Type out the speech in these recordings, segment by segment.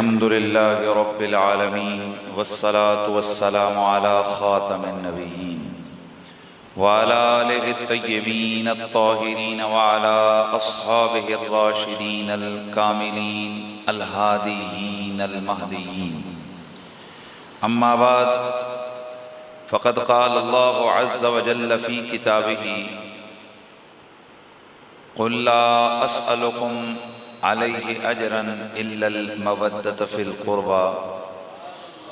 अल्हम्दुलिल्लाहि रब्बिल आलमीन वस्सलातु वस्सलामु अला खातमिन नबिय्यीन व अला आलिहि तय्यबीन अत्ताहिरीन व अला अस्हाबिहि अर्राशिदीन अल-कामिलीन अल-हादियीन अल-महदियीन। अम्मा बाद फ़क़द क़ाल अल्लाहु अज़्ज़ व जल्ल फ़ी किताबिही क़ुल ला अस्अलुकुम अलैहि अजरन इल्लल मवद्दत फ़िल क़ुरबा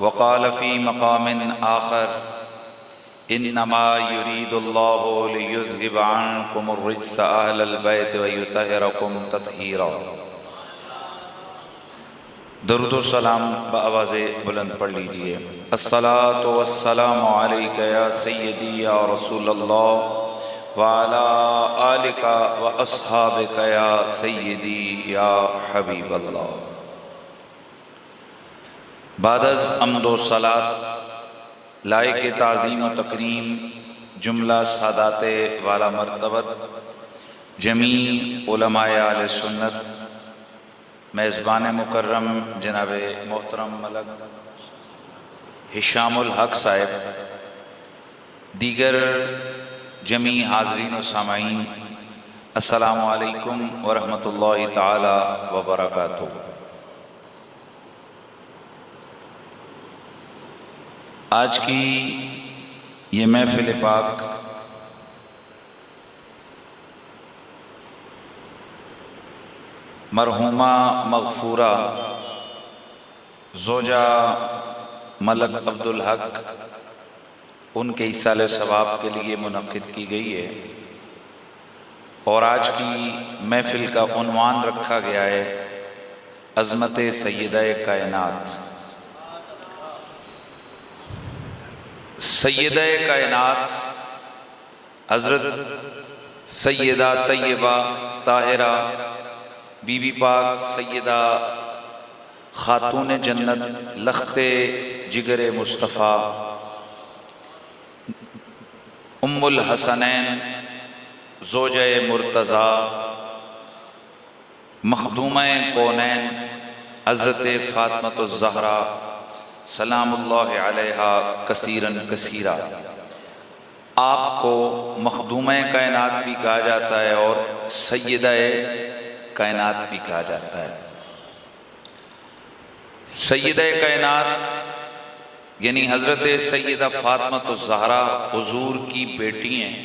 व क़ाल फ़ी मक़ामिन आख़र इन्नमा युरीदुल्लाहु लियुज़हिब अन्कुमुर रिज्स अहलल बैत व युतहिरकुम तत्हीरा। दरूद व सलाम बआवाज़े बुलंद पढ़ लीजिए। अस्सलातु वस्सलामु अलैका या सय्यदी या रसूलल्लाह व अला आलिका व अस्हाबिका या सय्यदी या हबीबल्लाह। बादज़ अम्दो सलात लायक ताज़ीम व तकरीम जुमला सादाते वाला मर्तबत जमी उलमाए आले सुन्नत मेज़बान मुकर्रम जनाब मोहतरम मलक हिशामुल हक साहिब, दीगर जमी हाज़रीन व सामाईन, अस्सलामु अलैकुम व रहमतुल्लाहि ताला व बरकातुहू। आज की ये महफ़िल पाक मरहुमा मग़फ़ूरा ज़ोजा मलक अब्दुल हक उनके इसाले सवाब के लिए मुनक़्क़िद की गई है और आज की महफ़िल का उन्वान रखा गया है अज़मत सय्यदा-ए कायनात। सय्यदा-ए कायनात हज़रत सय्यदा तय्यबा ताहिरा बीबी पाक सय्यदा खातून जन्नत लख्ते जिगरे मुस्तफ़ा उम्मुल हसनैन ज़ोजा-ए मुर्तज़ा मख़दूमा-ए कौनैन हज़रत फ़ातिमतुज़ ज़हरा सलामुल्लाहि अलैहा कसीरन कसीरा। आपको मख़दूमा-ए कायनात भी कहा जाता है और सय्यदा-ए कायनात भी कहा जाता है। सय्यदा-ए कायनात यानी हज़रत सय्यदा फ़ातिमतुज़ ज़हरा हुज़ूर की बेटी हैं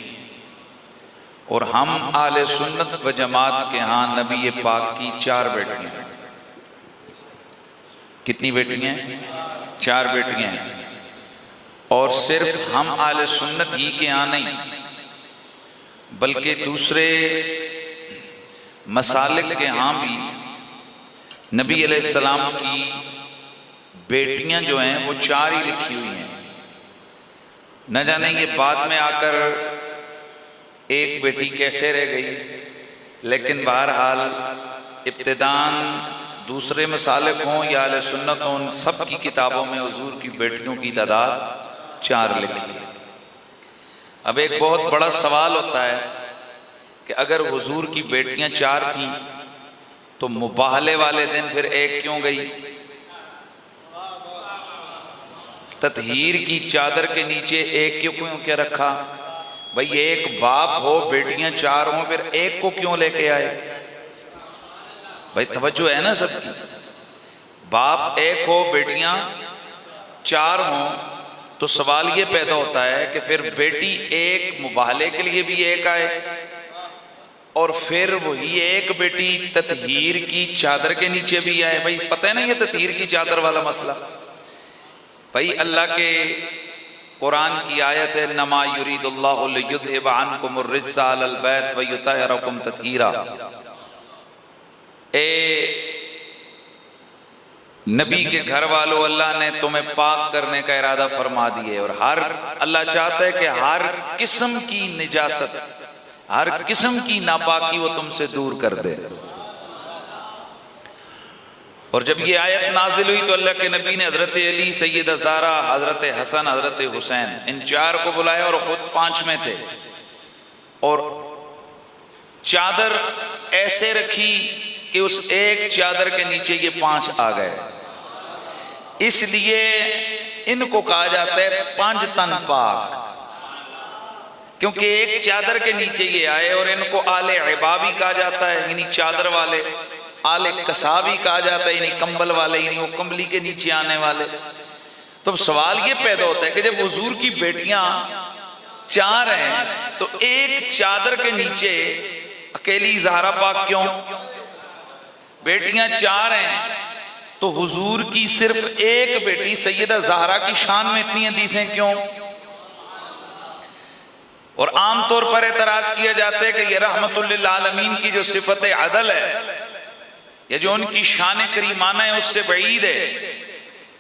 और हम आले सुन्नत व जमात के यहाँ नबी पाक की 4 बेटियाँ हैं। कितनी बेटियाँ हैं? 4 बेटियाँ हैं। और सिर्फ हम आले सुन्नत ही के यहाँ नहीं बल्कि दूसरे मसालिक के यहाँ भी नबी अलैहिस्सलाम की बेटियां जो हैं वो 4 ही लिखी हुई हैं। न जाने ये बाद में आकर एक बेटी कैसे रह गई, लेकिन बहरहाल इब्तिदान दूसरे मसालिक हों या अहले सुन्नत हों, उन सब की किताबों में हुजूर की बेटियों की तादाद 4 लिखी है। अब एक बहुत बड़ा सवाल होता है कि अगर हुजूर की बेटियां 4 थीं तो मुबाहले वाले दिन फिर एक क्यों गई? तत्हीर की चादर के नीचे एक क्यों क्या रखा? भाई एक बाप हो, बेटियां 4 हों, फिर एक को क्यों लेके आए? भाई तवज्जो है ना सबकी। बाप एक हो, बेटियां 4 हों, तो सवाल ये पैदा होता है कि फिर बेटी एक मुबाहले के लिए भी एक आए और फिर वही एक बेटी तत्हीर की चादर के नीचे भी आए। भाई पता है ना ये तत्हीर की चादर वाला मसला। भाई अल्लाह के कुरान की आयत है, नमा युरीदुल्लाहु लियुज़हिब अन्कुमुर रिज्स अहलल बैत व युतहिरकुम तत्हीरा। ए नबी के घर वालों, अल्लाह ने तुम्हें पाक करने का इरादा फरमा दिए और अल्लाह चाहता है कि हर किस्म की निजासत, हर किस्म की नापाकी वो तुमसे दूर कर दे। और जब ये आयत नाजिल हुई तो अल्लाह के नबी ने हजरत अली, सैयदा ज़हरा, हजरत हसन, हजरत हुसैन इन 4 को बुलाया और खुद 5 में थे और चादर ऐसे रखी कि उस एक चादर के नीचे ये 5 आ गए। इसलिए इनको कहा जाता है पांच तन पाक, क्योंकि एक चादर के नीचे ये आए। और इनको आले इबाबी कहा जाता है, यानी चादर वाले। आले कसाबी कहा जाता है, यानी कंबल वाले, यानी वो कंबली के नीचे आने वाले। तो सवाल ये पैदा होता है कि जब हुजूर की बेटियां चार हैं तो एक चादर के नीचे अकेली ज़हरा पाक क्यों? बेटियां चार हैं तो हुजूर की सिर्फ एक बेटी सैयदा ज़हरा की शान में इतनी हदीसें क्यों? और आमतौर पर एतराज किया जाता है कि यह रहमतुल लिल आलमीन की जो सिफत अदल है या जो उनकी शान करीमाना है उससे बईद है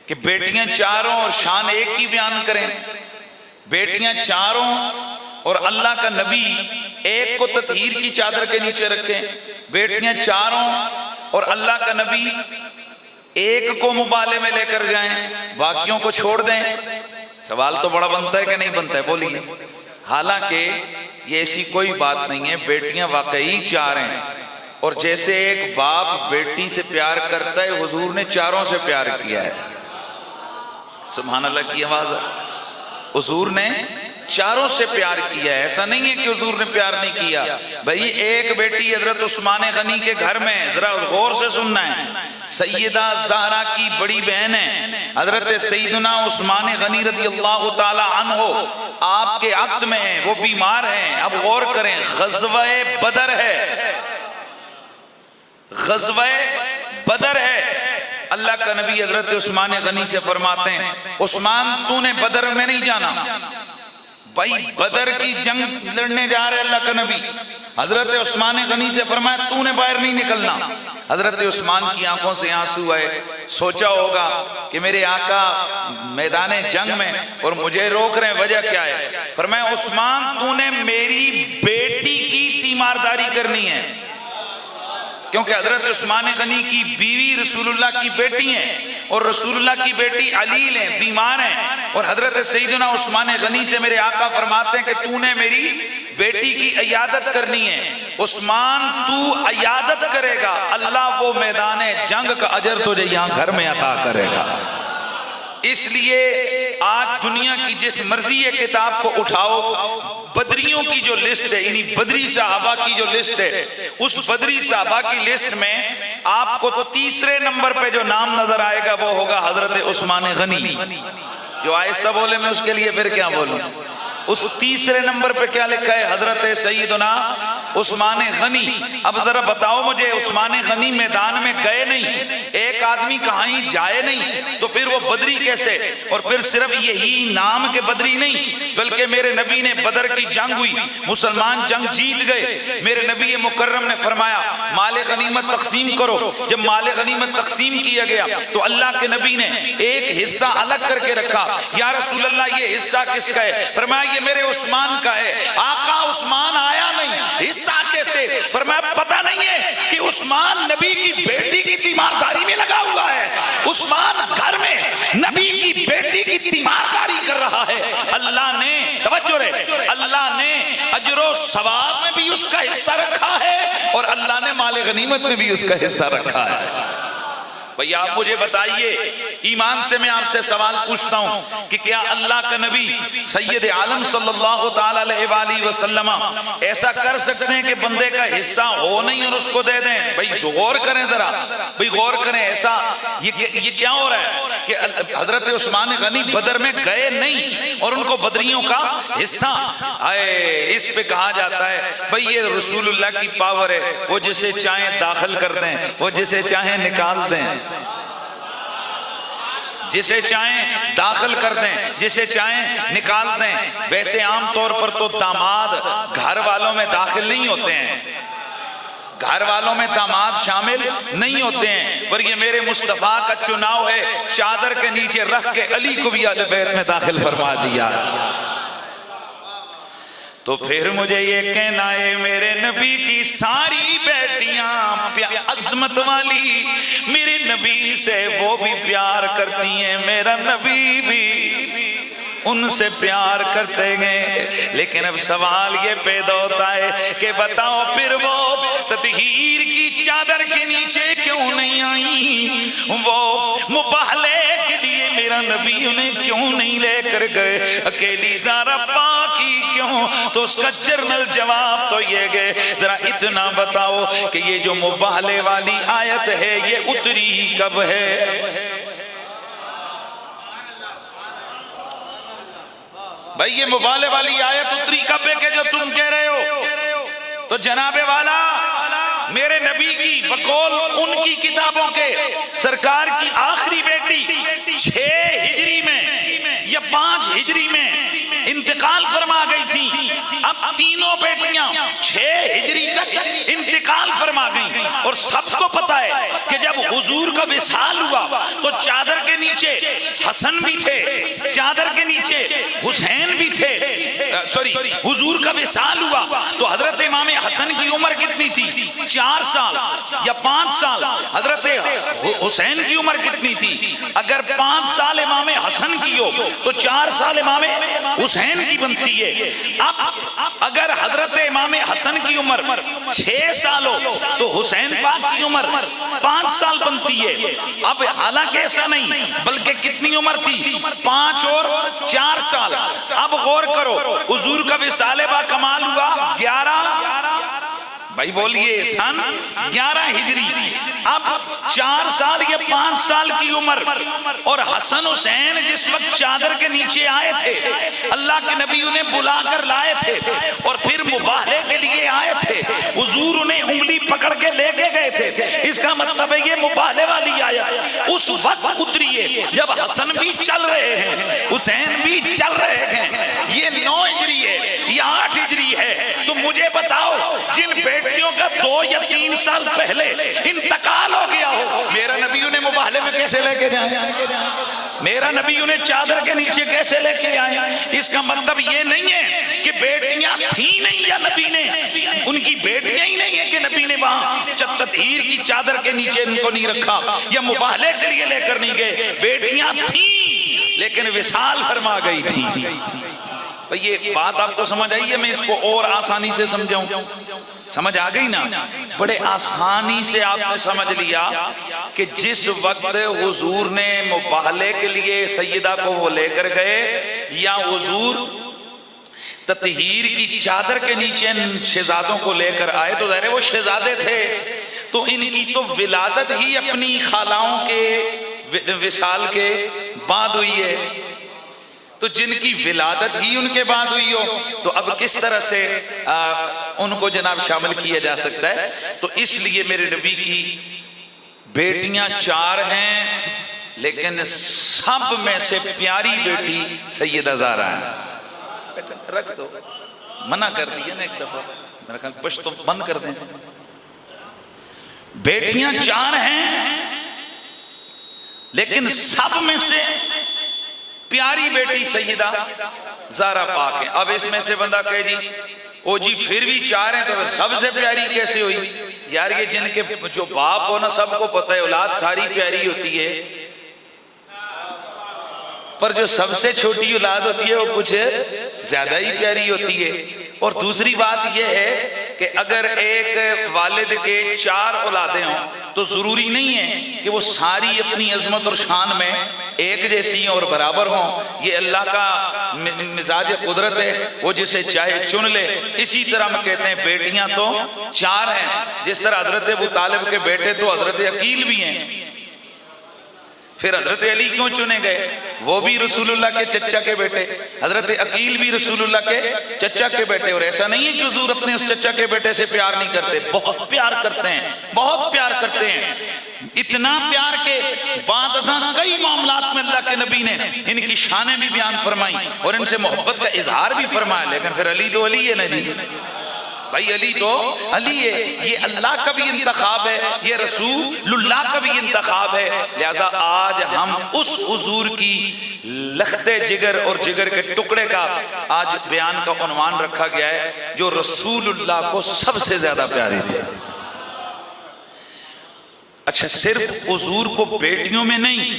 कि बेटियां चारों और शान एक ही बयान करें। बेटियां चारों और अल्लाह का नबी एक को ततहीर की चादर के नीचे रखें। बेटियां चारों और अल्लाह का नबी एक को मुबाले में लेकर जाएं, बाकियों को छोड़ दें। सवाल तो बड़ा बनता है कि नहीं बनता है? बोलिए। हालांकि ये ऐसी कोई बात नहीं है, बेटियां वाकई चार हैं। और जैसे एक बाप बेटी से प्यार करता है, हुजूर ने चारों से प्यार किया है। सुभान अल्लाह की आवाज है। हुजूर ने चारों से प्यार किया है। ऐसा नहीं है कि हुजूर ने प्यार नहीं किया। भाई एक बेटी हजरत उस्मान गनी के घर में, जरा गौर से सुनना है, सैयदा ज़हरा की बड़ी बहन है हजरत सैयदना उस्मान गनी रज़ी अल्लाह ताला अन्हो, आपके अक़्द में है, वो बीमार हैं। अब गौर करें, ग़ज़वा-ए बदर है, ग़ज़वा-ए बदर है। अल्लाह का नबी हजरत उस्मान गनी से फरमाते हैं, उस्मान तूने बदर में नहीं जाना। भाई बदर की जंग लड़ने जा रहे अल्लाह का नबी। हजरत उस्मान गनी से फरमाया तूने बाहर नहीं निकलना। हजरत उस्मान की आंखों से आंसू आए। सोचा होगा कि मेरे आका मैदान जंग में और मुझे रोक रहे हैं, वजह क्या है? फरमाया उस्मान तूने मेरी बेटी की तीमारदारी करनी है, क्योंकि हजरत उस्मान गनी की बीवी रसूलुल्लाह की बेटी है और रसूलुल्लाह की बेटी अलील है, बीमार है। और हजरत सैयदना उस्मान गनी से मेरे आका फरमाते हैं कि तूने मेरी बेटी की इयादत करनी है। उस्मान तू इयादत करेगा, अल्लाह वो मैदान जंग का अजर तुझे यहाँ घर में अता करेगा। इसलिए आज दुनिया की जिस मर्जी ये किताब को उठाओ, बदरियों की जो लिस्ट है, यानी बदरी सहाबा की जो लिस्ट है, उस बदरी सहाबा की लिस्ट में आपको तो तीसरे नंबर पे जो नाम नजर आएगा वो होगा हजरत उस्मान गनी। जो आहिस्ता बोले मैं उसके लिए फिर क्या बोलूं। उस तीसरे नंबर पे क्या लिखा है? हजरत सैयदना उस्मान गनी। अब जरा बताओ मुझे, उस्मान गनी मैदान में गए नहीं, एक आदमी कहीं जाए नहीं, तो फिर वो बदरी कैसे? और फिर सिर्फ यही नाम के बदरी नहीं, बल्कि मेरे नबी ने बदर की जंग हुई, मुसलमान जंग जीत गए। मेरे नबी मुकर्रम ने फरमाया माले गनीमत तकसीम करो। जब माले गनीमत तकसीम किया गया तो अल्लाह के नबी ने एक हिस्सा अलग करके रखा। या रसूल अल्लाह ये हिस्सा किसका है? फरमाया ये मेरे उस्मान का है। आका उस्मान आया नहीं, हिस्सा कैसे? फरमाया पता नहीं है कि उस्मान नबी की बेटी की तीमारदारी में लगा हुआ है। उस्मान घर में नबी की बेटी की तीमारदारी कर रहा है। अल्लाह ने, तवज्जो रे, अल्लाह ने अजरो सवाब में भी उसका हिस्सा रखा है और अल्लाह ने माले गनीमत में भी उसका हिस्सा रखा है। भैया आप मुझे बताइए, ईमान से मैं आपसे सवाल पूछता हूं कि क्या अल्लाह का नबी सैयद आलम सल्लल्लाहु ताला अलैहि वसल्लम ऐसा कर सकते हैं कि बंदे का हिस्सा हो नहीं और उसको दे दें? भाई गौर करें जरा, भाई गौर करें। ऐसा ये क्या हो रहा है कि हजरत उस्मान गनी बदर में गए नहीं और उनको बदरियों का हिस्सा आए। इस पे कहा जाता है भाई ये रसूलुल्लाह की पावर है, वो जिसे चाहे दाखिल कर दें, वो जिसे चाहे निकाल दें, जिसे चाहें दाखिल कर दें, जिसे चाहें निकाल दें। वैसे आमतौर पर तो दामाद घर वालों में दाखिल नहीं होते हैं, घर वालों में दामाद शामिल नहीं होते हैं, पर ये मेरे मुस्तफा का चुनाव है, चादर के नीचे रख के अली को भी अहले बैत में दाखिल फरमा दिया। तो फिर मुझे ये कहना है मेरे नबी की सारी बेटियां अजमत वाली, मेरे नबी से वो भी प्यार करती हैं, मेरा नबी भी उनसे प्यार करते हैं। लेकिन अब सवाल ये पैदा होता है कि बताओ फिर वो ततहीर की चादर के नीचे क्यों नहीं आई? वो मुबाहले के लिए नबी उन्हें क्यों नहीं लेकर गए, अकेली ज़ारा पाकी क्यों? तो उसका जर्नल जवाब तो ये गए, जरा इतना बताओ कि ये जो मुबाले वाली आयत है ये उतरी कब है? भाई ये मुबाले वाली आयत उतरी कब है कि जो तुम कह रहे हो? तो जनाबे वाला मेरे नबी की बकौल उनकी किताबों के सरकार की आखिरी बेटी 6 हिजरी में या 5 हिजरी में इंतकाल फरमा गई थी। अब तीनों बेटियां 6 हिजरी तक इंतकाल फरमा गई और सबको पता है कि जब हुजूर का विसाल हुआ तो चादर के नीचे हसन भी थे, चादर के नीचे हुसैन भी थे। सॉरी, हुजूर का विसाल हुआ तो हजरत इमाम हसन की उम्र कितनी थी? 4 साल या 5 साल। हजरत हुसैन की उम्र कितनी थी? अगर 5 साल इमाम हसन की हो तो 4 साल इमाम हुसैन की बनती है। अब अगर हजरत इमाम हसन की उम्र 6 साल हो तो हुसैन पाक की उम्र 5 साल बनती है। अब हालांकि ऐसा नहीं, बल्कि कितनी उम्र थी? 5 और 4 साल। अब गौर करो, हुजूर का विसाले बा कमाल हुआ 11, भाई बोलिए, सन 11 हिजरी। अब 4 साल या 5 साल की उम्र और हसन हुसैन जिस वक्त चादर के नीचे आए थे, अल्लाह के नबी उन्हें बुलाकर लाए थे और फिर मुबाहले के लिए आए थे। हुजूर उन्हें उंगली पकड़ के लेके गए थे। इसका मतलब है ये मुबाहले वाली आयत उस वक्त उतरी है जब हसन भी चल रहे हैं, हुसैन भी चल रहे हैं। ये 9 हिजरी है या 8 हिजरी है। तो मुझे बताओ, जिन बेटियों का 2 या 3 साल पहले इंतकाल हो गया हो, मेरा नबी उन्हें मुबाहले में कैसे लेके जाए? मेरा नबी उन्हें चादर के नीचे कैसे लेके आए? इसका मतलब ये नहीं है कि बेटियां थी नहीं या नबी ने, उनकी बेटियां ही नहीं है कि नबी ने वहां तत्हीर की चादर के नीचे इनको नहीं रखा या मुबाहले के लिए लेकर नहीं गए। बेटियां थी लेकिन विसाल फरमा गई थी। ये बात आपको समझ आई है? मैं इसको और आसानी से समझाऊं, समझ आ गई ना? बड़े आसानी से आपने समझ लिया कि जिस वक्त हुजूर ने मुबाहले के लिए सैयदा को वो लेकर गए या हुजूर तत्हीर की चादर के नीचे शहजादों को लेकर आए, तो ज़ाहिर है वो शहजादे थे, तो इनकी तो विलादत ही अपनी खालाओं के विसाल के बाद हुई है। तो जिनकी विलादत ही उनके बाद हुई हो तो अब किस तरह से उनको जनाब शामिल किया जा सकता है? तो इसलिए मेरे नबी की बेटियां 4 हैं, लेकिन सब में से प्यारी बेटी सैयदा ज़ारा है। रख दो, मना कर दिया ना एक दफा, मेरा ख्याल बस तो बंद कर दें। बेटियां 4 हैं लेकिन सब में से प्यारी बेटी सैयदा ज़ारा पाक है। अब इसमें से बंदा कहे जी ओ जी फिर भी 4 हैं तो सबसे प्यारी कैसे हुई? यार ये जिनके जो बाप हो ना, सबको पता है औलाद सारी प्यारी होती है, पर जो सबसे छोटी औलाद होती है वो कुछ ज्यादा ही प्यारी होती है। और दूसरी बात यह है कि अगर एक वालिद के 4 औलादें हों तो जरूरी नहीं है कि वो सारी अपनी अजमत और शान में एक जैसी और बराबर हों। ये अल्लाह का मिजाज कुदरत है, वो जिसे चाहे चुन ले। इसी तरह हम कहते हैं बेटियां तो 4 हैं। जिस तरह हजरत अबू तालिब के बेटे तो हजरत अकील भी हैं, फिर हजरत अली क्यों चुने गए? वो भी रसूलुल्लाह के चचा के बेटे, हजरत अकील भी रसूलुल्लाह के चचा के बेटे। और ऐसा नहीं है कि हुजूर अपने उस चचा के बेटे से प्यार नहीं करते, बहुत प्यार करते हैं, बहुत प्यार करते हैं। इतना प्यार के बाद कई मामलात में अल्लाह के नबी ने इनकी शानें भी बयान फरमाई और इनसे मोहब्बत का इजहार भी फरमाया। लेकिन फिर अली तो अली है ना जी, भाई अली तो अली है। ये अल्लाह का भी इंतखाब है, ये रसूलुल्लाह का भी इंतखाब है। लिहाजा आज हम उस हुजूर की लख्ते जिगर और जिगर के टुकड़े का आज बयान का उन्वान रखा गया है, जो रसूलुल्लाह को सबसे ज्यादा प्यारे थे। अच्छा, सिर्फ हुजूर को बेटियों में नहीं,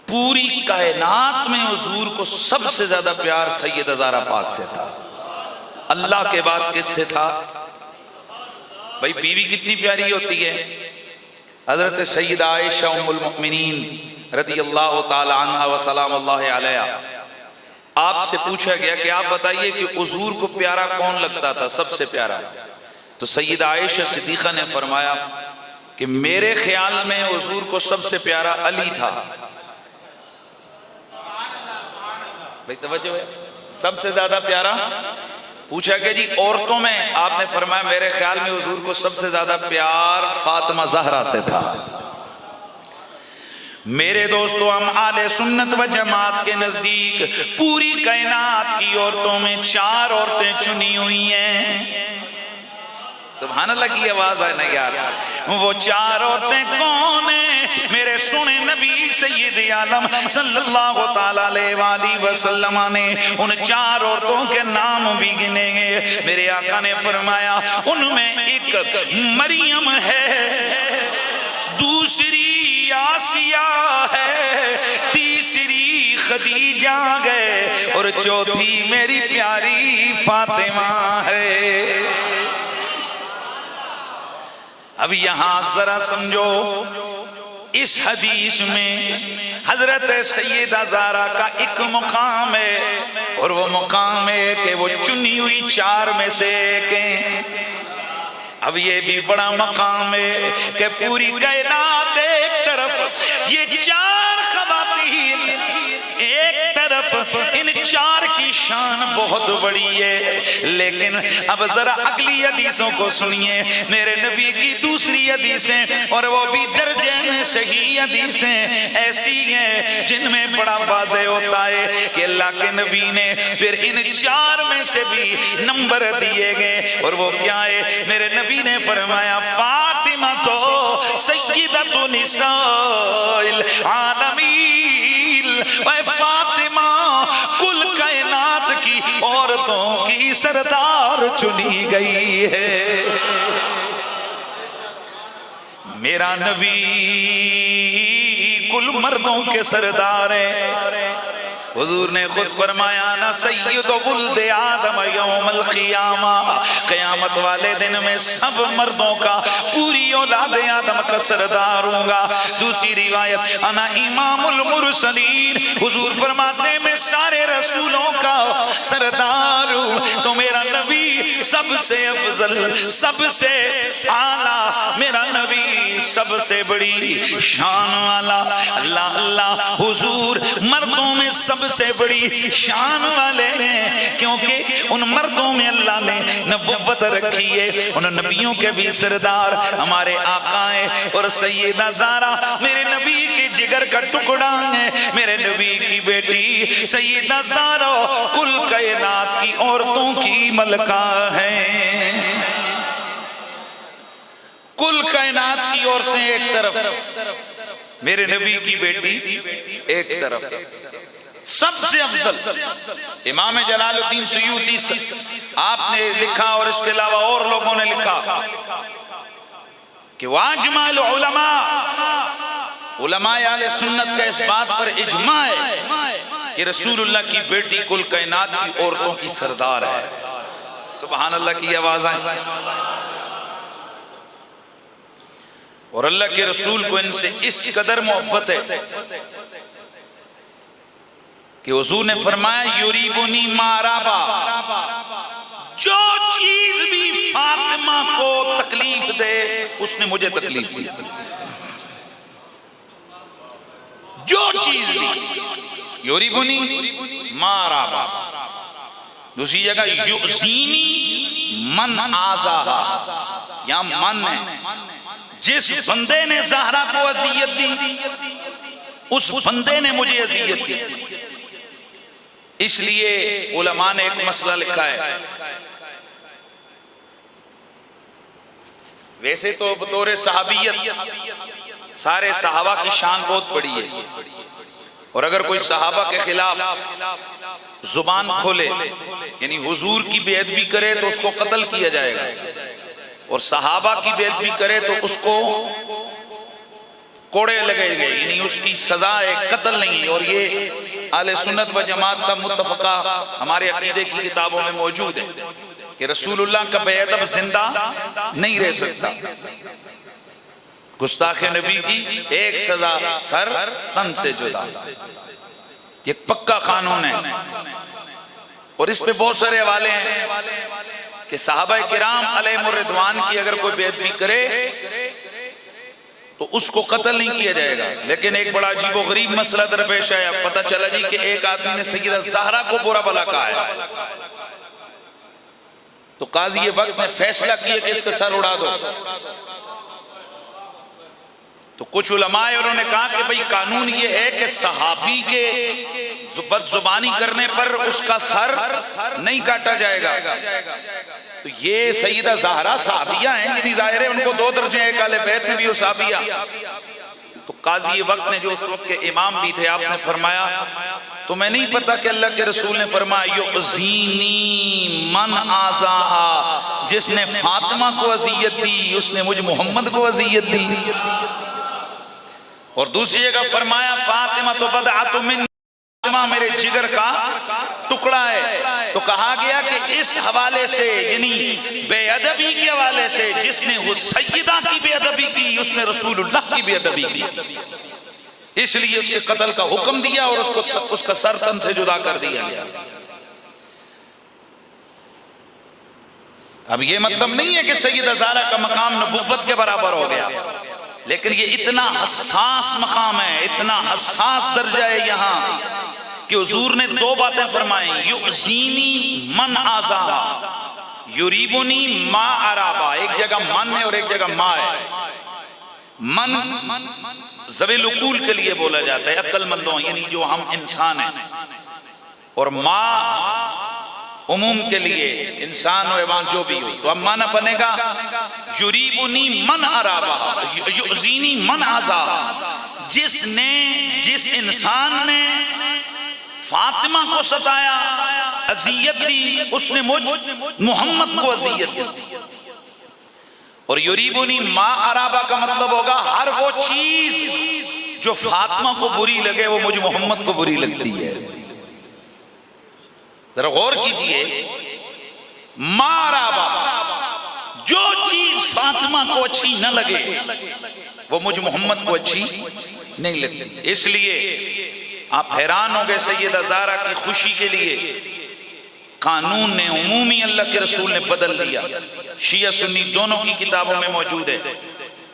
पूरी कायनात में हुजूर को सबसे ज्यादा प्यार सैयदा ज़ारा पाक से था। अल्लाह के बाद किससे था? भाई बीवी कितनी प्यारी होती है, हजरत सैयदा आयशा उम्मुल मुमिनीन रदियल्लाहु ताला अन्हा व सलामुल्लाहि अलैहा, आपसे पूछा गया कि आप बताइए कि हुजूर को प्यारा कौन लगता था, सबसे प्यारा? तो सैयदा आयशा सिद्दीक़ा ने फरमाया कि मेरे ख्याल में हुजूर को सबसे प्यारा अली था। भाई तवज्जो है, सबसे ज्यादा प्यारा। पूछा कि जी औरतों में, आपने फरमाया मेरे ख्याल में हुजूर को सबसे ज्यादा प्यार फातिमा ज़हरा से था। मेरे दोस्तों, हम आले सुन्नत व जमात के नजदीक पूरी कायनात की औरतों में 4 औरतें चुनी हुई हैं। सुभान अल्लाह की आवाज है ना यार। वो 4 औरतें कौन है? मेरे सुने नबी सैयद आलम सल्लल्लाहु ताला अलैहि वसल्लम ने उन 4 औरतों के नाम भी गिने हैं। मेरे आका ने फरमाया उनमें एक मरियम है, दूसरी आसिया है, तीसरी खदीजा है और चौथी मेरी प्यारी फातिमा है। अब यहां जरा समझो, इस हदीस में हजरत सैयदा ज़हरा का एक मुकाम है और वो मुकाम है कि वो चुनी हुई 4 में से एक है। अब ये भी बड़ा मकाम है कि पूरी कायनात एक तरफ, ये 4 ख़वातीन एक तरफ, इन 4 की शान बहुत बड़ी है। लेकिन अब जरा अगली हदीसों को सुनिए, मेरे नबी की दूसरी हदीसें, और वो भी दर्जे में सही हदीसें ऐसी हैं जिनमें बड़ा वाज़ेह होता है कि अल्लाह के नबी ने फिर इन 4 में से भी नंबर दिए गए। और वो क्या है? मेरे नबी ने फरमाया फातिमा तो सय्यदतु निसाइल आलमीन, फातिमा कुल कायनात की औरतों की सरदार चुनी गई है। मेरा नबी कुल मर्दों के सरदार है। हुजूर ने खुद फरमाया ना सय्यदु वुल्दे आदम यौमल क़ियामा, क़यामत वाले दिन में सब मर्दों का, पूरी औलाद आदम का सरदार होगा। दूसरी रिवायत अना इमामुल मुरसलीन, हुजूर फरमाते मैं सारे रसूलों का सरदार हूँ। तो मेरा नबी सबसे अफजल, सबसे आला, मेरा नबी सबसे बड़ी शान वाला। अल्लाह अल्लाह, हुजूर मर्दों में सबसे बड़ी शान वाले हैं, क्योंकि उन मर्दों में अल्लाह ने नबुव्वत रखी है। उन नबियों के भी सरदार हमारे आका हैं। और सैयदा ज़हरा मेरे नबी के जिगर का टुकड़ा है। मेरे नबी की बेटी सैयदा ज़हरा कुल कायनात की औरतों की मलका है। कुल कायनात की औरतें एक तरफ, मेरे नबी की बेटी एक तरफ। सबसे अफजल इमाम जलालुद्दीन सुयूती आपने लिखा और इसके अलावा और लोगों ने लिखा कि वाजमाल उलमा, उलमाए आले सुन्नत का इस बात पर इजमा है कि रसूलुल्लाह की बेटी कुल कायनात की औरतों की सरदार है। सुभान अल्लाह की आवाज है। और अल्लाह के रसूल को इनसे इस कदर मोहब्बत है कि हुजूर ने फरमाया युरीबुनी माराबा, जो चीज भी फातिमा को तकलीफ दे उसने मुझे तकलीफ दी। जो चीज भी, युरीबुनी माराबा। दूसरी जगह युज़ीनी मन आज़ाहा, या मन है जिस बंदे ने ज़हरा को अज़ियत दी उस बंदे ने मुझे अज़ियत दी। इसलिए उलमा ने एक मसला लिखा है। वैसे तो बतौर सहाबियत सारे सहाबा की शान बहुत बड़ी है, और अगर कोई सहाबा के खिलाफ जुबान खोले यानी हुजूर की बेअदबी करे तो उसको कत्ल किया जाएगा, और सहाबा की बेअदबी करे तो उसको कोड़े लगेंगे, यानी उसकी सजा एक कत्ल नहीं। और ये आले सुन्नत व जमात का मुत्तफका हमारे अकीदे की किताबों में मौजूद है कि रसूलुल्लाह का बेअदब जिंदा नहीं रह सकता। गुस्ताखे नबी की एक सजा, सर तन से जुदा। ये पक्का कानून है और इस पे बहुत सारे हवाले हैं कि साहबा किराम अलैहिमुर रिदवान की अगर कोई बेअदबी करे तो उसको कत्ल नहीं किया जाएगा। लेकिन एक बड़ा अजीबो गरीब मसला दरपेश आया। पता चला जी कि एक आदमी ने सैयदा ज़हरा को बुरा भला कहा है, तो काजी वक्त ने फैसला किया कि इसका सर उड़ा दो। तो कुछ उलमाए उन्होंने कहा कि भाई कानून ये है कि सहाबी के बदजुबानी करने पर उसका सर नहीं काटा जाएगा। तो ये सैयदा ज़हरा साहबिया हैं, यानी जाहिर है उनको दो दर्जे हैं, काले बैत में भी वो साहबिया। तो काजी वक्त ने जो उस वक्त के इमाम भी थे, आपने फरमाया तो मैं नहीं पता कि अल्लाह के रसूल ने फरमाया युज़ीनी मन आज़ा, जिसने फातिमा को अज़ियत दी उसने मुझ मोहम्मद को अज़ियत दी। और दूसरी जगह फरमाया फातिमा तो बदअतु मिन, फातिमा मेरे जिगर का टुकड़ा है। तो कहा गया कि इस हवाले से यानी बेअदबी के हवाले से जिसने वो सैयदा की बेअदबी की उसने रसूलुल्लाह की बेअदबी की, इसलिए उसके कत्ल का हुक्म दिया और उसका सर तन से जुदा कर दिया गया। अब ये मतलब नहीं है कि सैयदा ज़हरा का मकाम नबुव्वत के बराबर हो गया, लेकिन ये इतना हसास मकाम है, इतना हसास दर्जा है यहाँ कि हुजूर ने दो बातें फरमाई, युज़ीनी मन आज़ा, युरीबुनी मा अराबा। एक जगह मन है और एक जगह मा है। मन ज़वील उकूल के लिए बोला जाता है, अक्लमंदों यानी जो हम इंसान हैं, और मा उमूम के लिए इंसान हो एवान जो भी हो। तो अब माना बनेगा युरीबुनी मन अराबा, युज़ीनी मन आज़ा। जिस इंसान ने फातिमा को सताया, अज़ियत दी, उसने मुझ मोहम्मद को अज़ियत दी। और युरीबुनी मा अराबा का मतलब होगा हर वो चीज जो फातिमा को बुरी लगे वो मुझ मोहम्मद को बुरी लगती है। जरा गौर कीजिए, मा अराबा, जो चीज फातिमा को अच्छी न लगे वो मुझ मोहम्मद को अच्छी नहीं लगती। इसलिए आप हैरान हो गए, सैयदा ज़हरा की खुशी के लिए कानून ने उमूमी अल्लाह के रसूल ने बदल दिया। शिया सुन्नी दोनों की किताबों में मौजूद है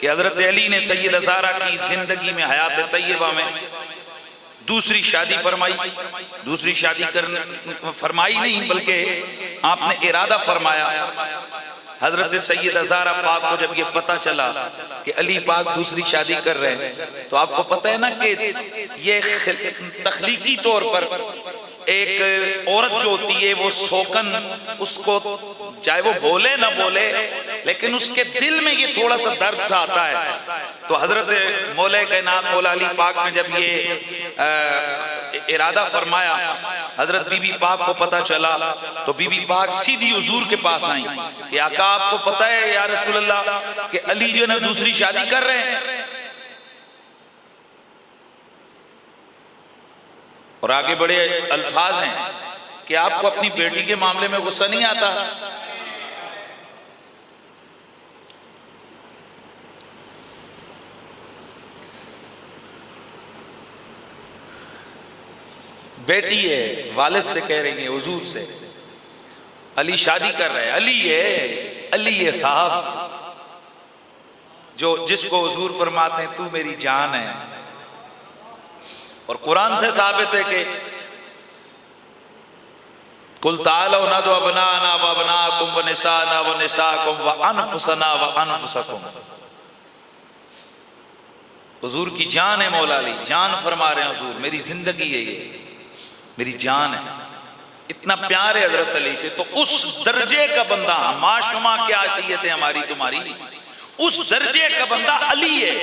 कि हजरत अली ने सैयदा ज़हरा की जिंदगी में हयात तैयबा में दूसरी शादी फरमाई। दूसरी शादी करने फरमाई नहीं बल्कि आपने इरादा फरमाया। हजरत सैयदा ज़हरा पाक को जब ये पता चला कि अली पाक दूसरी शादी कर रहे हैं, तो आपको पता है ना कि ये तख्लीकी तौर पर एक औरत जो होती है वो सोकन, उसको चाहे वो बोले ना बोले लेकिन उसके दिल में ये थोड़ा सा दर्द सा आता है। तो हजरत मौला कायनात मौला अली पाक ने जब ये इरादा फरमाया, हजरत बीबी पाक को पता चला तो बीबी पाक सीधी हुजूर के पास आई कि आका आपको पता है या रसूलल्लाह कि अली जो है दूसरी शादी कर रहे हैं। और आगे बड़े अल्फाज हैं कि आपको अपनी बेटी के मामले में गुस्सा नहीं आता। बेटी है, वालिद से कह रही है हुजूर से, अली शादी कर रहे हैं, अली है साहब, जो जिसको हुजूर फरमाते हैं तू मेरी जान है। और कुरान से साबित है कि कुल तालो ना दो अबनाना व अबनाकुम व निसाना व निसाकुम व अनफुसना व अनफुसकुम। हुजूर की जान है मौला अली, जान फरमा रहे हैं हुजूर, मेरी जिंदगी है, ये मेरी जान है। इतना प्यार है हजरत अली से। तो उस दर्जे का बंदा, माशुमा क्या हैसियत है हमारी तुम्हारी, उस दर्जे का बंदा अली है।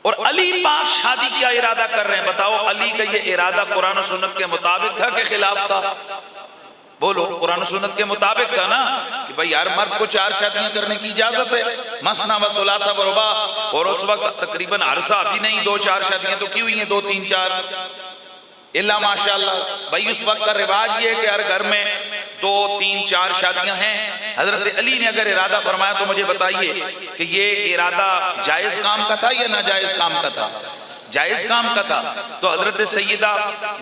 और अली पाक शादी का इरादा कर रहे हैं। बताओ अली का ये इरादा कुरान और सुन्नत के मुताबिक था कि खिलाफ था? बोलो, कुरान और सुन्नत के मुताबिक था ना कि भाई हर मर्द को 4 शादियां करने की इजाजत है, मसना व सुलासा व रुबा। और उस वक्त तकरीबन अरसा भी नहीं, 2-4 शादियां तो की हुई हैं, 2-3-4 इल्ला माशाअल्लाह। भाई उस वक्त का रिवाज ये है कि हर घर में 2, 3, 4 शादियां हैं, हजरत अली ने अगर इरादा फरमाया तो मुझे बताइए कि ये इरादा जायज काम का था या नाजायज काम का था? जायज काम का था। तो हजरत सैयदा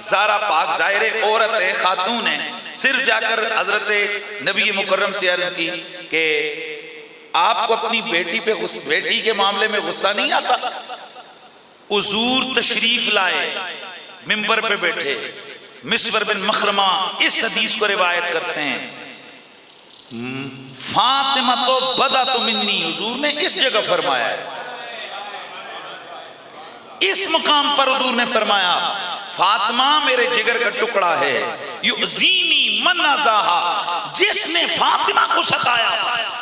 ज़ारा पाक ज़ाहिर औरत है, खातून है, सिर्फ जाकर हजरत नबी मुकर्रम से अर्ज की कि आपको अपनी बेटी के मामले में गुस्सा नहीं आता? हुजूर तशरीफ लाए, मिंबर पे बैठे, मिस्वर बिन मखरमा इस हदीस को रिवायत करते हैं, फातिमा तो बदा तो मिन्नी, हुजूर ने इस जगह फरमाया है, इस मुकाम पर हुजूर ने फरमाया फातिमा मेरे जिगर का टुकड़ा है, युज़ीनी मन अज़ाहा, जिसने फातिमा को सताया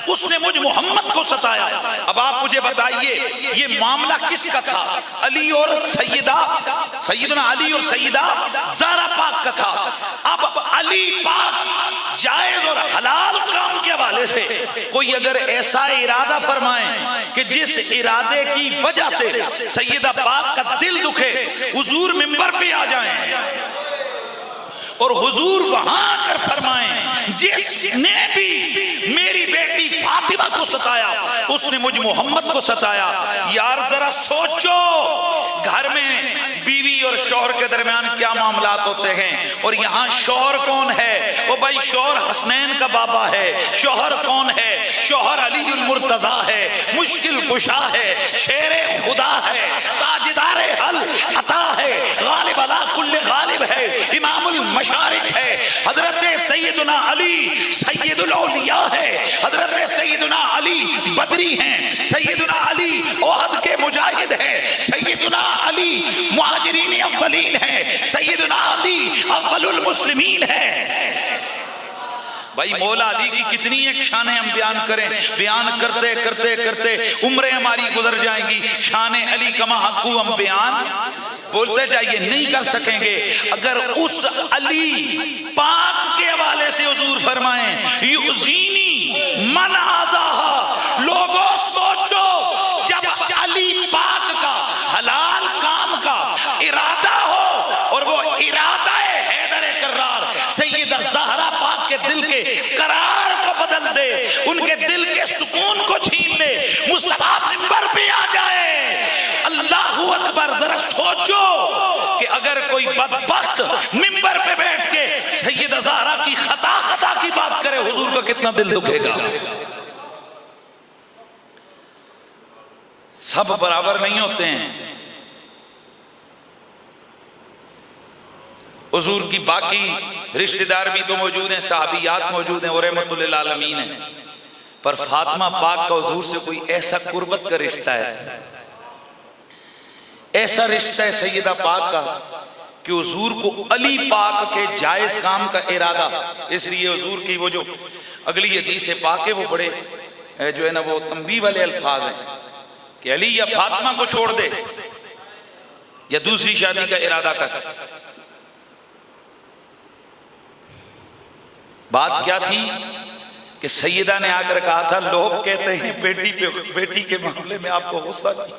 उसने मुझ मोहम्मद को सताया। अब आप मुझे बताइए ये मामला किसका था? अली और सैयदना अली और सैयदा ज़ारा पाक का था। अब अली पाक जायज और हलाल काम के हवाले से कोई अगर ऐसा इरादा फरमाए कि जिस इरादे की वजह से सैयदा पाक का दिल दुखे, हुजूर मिंबर पे आ जाएं और हुजूर वहां आकर फरमाएं जिसने भी मेरी बेटी फातिमा को सताया उसने मुझ मोहम्मद को सताया। यार जरा सोचो, घर में बीवी और शौहर के दरमियान क्या मामलात होते हैं, और यहाँ शौहर कौन है? वो भाई शौहर हसनैन का बाबा है। शौहर कौन है? शौहर अलीउल मुर्तजा है, मुश्किल कुशा है, शेरे खुदा है, ताजदार हल अता है, गालिब अला कुल्ले गालिब है, इमामुल मशारिक है, हजरत सैयदना अली सैयदुल औलिया है, हजरत सैयदना अली बदरी हैं, सैयदना अली ओहद के मुजाहिद हैं, सैयदना अली मुहाजिरीन अव्वलीन हैं, सैयदना अली अव्वलुल मुस्लिमीन हैं। भाई मौला अली की कितनी एक शानें हम बयान करें, बयान करते करते करते उम्रें हमारी गुजर जाएंगी। शाने अली कमा हक्कू हम बयान बोलते जाइए, नहीं कर सकेंगे। अगर उस अली पाक के हवाले से हुजूर फरमाएं युज़ीनी मन आज़ाहा, लोगों सोचो जब अली पाक का हलाल काम का इरादा हो और वो इरादा है हैदर कर्रार सैयदा ज़हरा पाक के दिल के करार को बदल दे, उनके दिल के सुकून को छीन ले, मुस्तफा मिंबर पे आ जाए। अल्लाहु अकबर। जरा सोचो कि अगर कोई बदबख्त मिंबर पे बैठ के सैयदा ज़हरा की खता की बात करे, हुजूर का कितना दिल दुखेगा। सब बराबर नहीं होते हैं। हुजूर की बाकी रिश्तेदार भी तो मौजूद हैं, सहाबियात मौजूद हैं और रहमतुल लिल आलमीन हैं, पर फातिमा पाक का हुजूर से कोई ऐसा कुर्बत का रिश्ता है, ऐसा रिश्ता है सैयदा पाक का कि हुजूर को अली पाक के जायज काम का इरादा, इसलिए हुजूर की वो जो अगली हदीस पाक है वो बड़े जो है ना वो तंबीह वाले अल्फाज हैं कि अली या फातिमा को छोड़ दे या दूसरी शादी का इरादा कर। बात क्या थी कि सैयदा ने आकर कहा था लोग कहते हैं बेटी के मामले में आपको गुस्सा नहीं।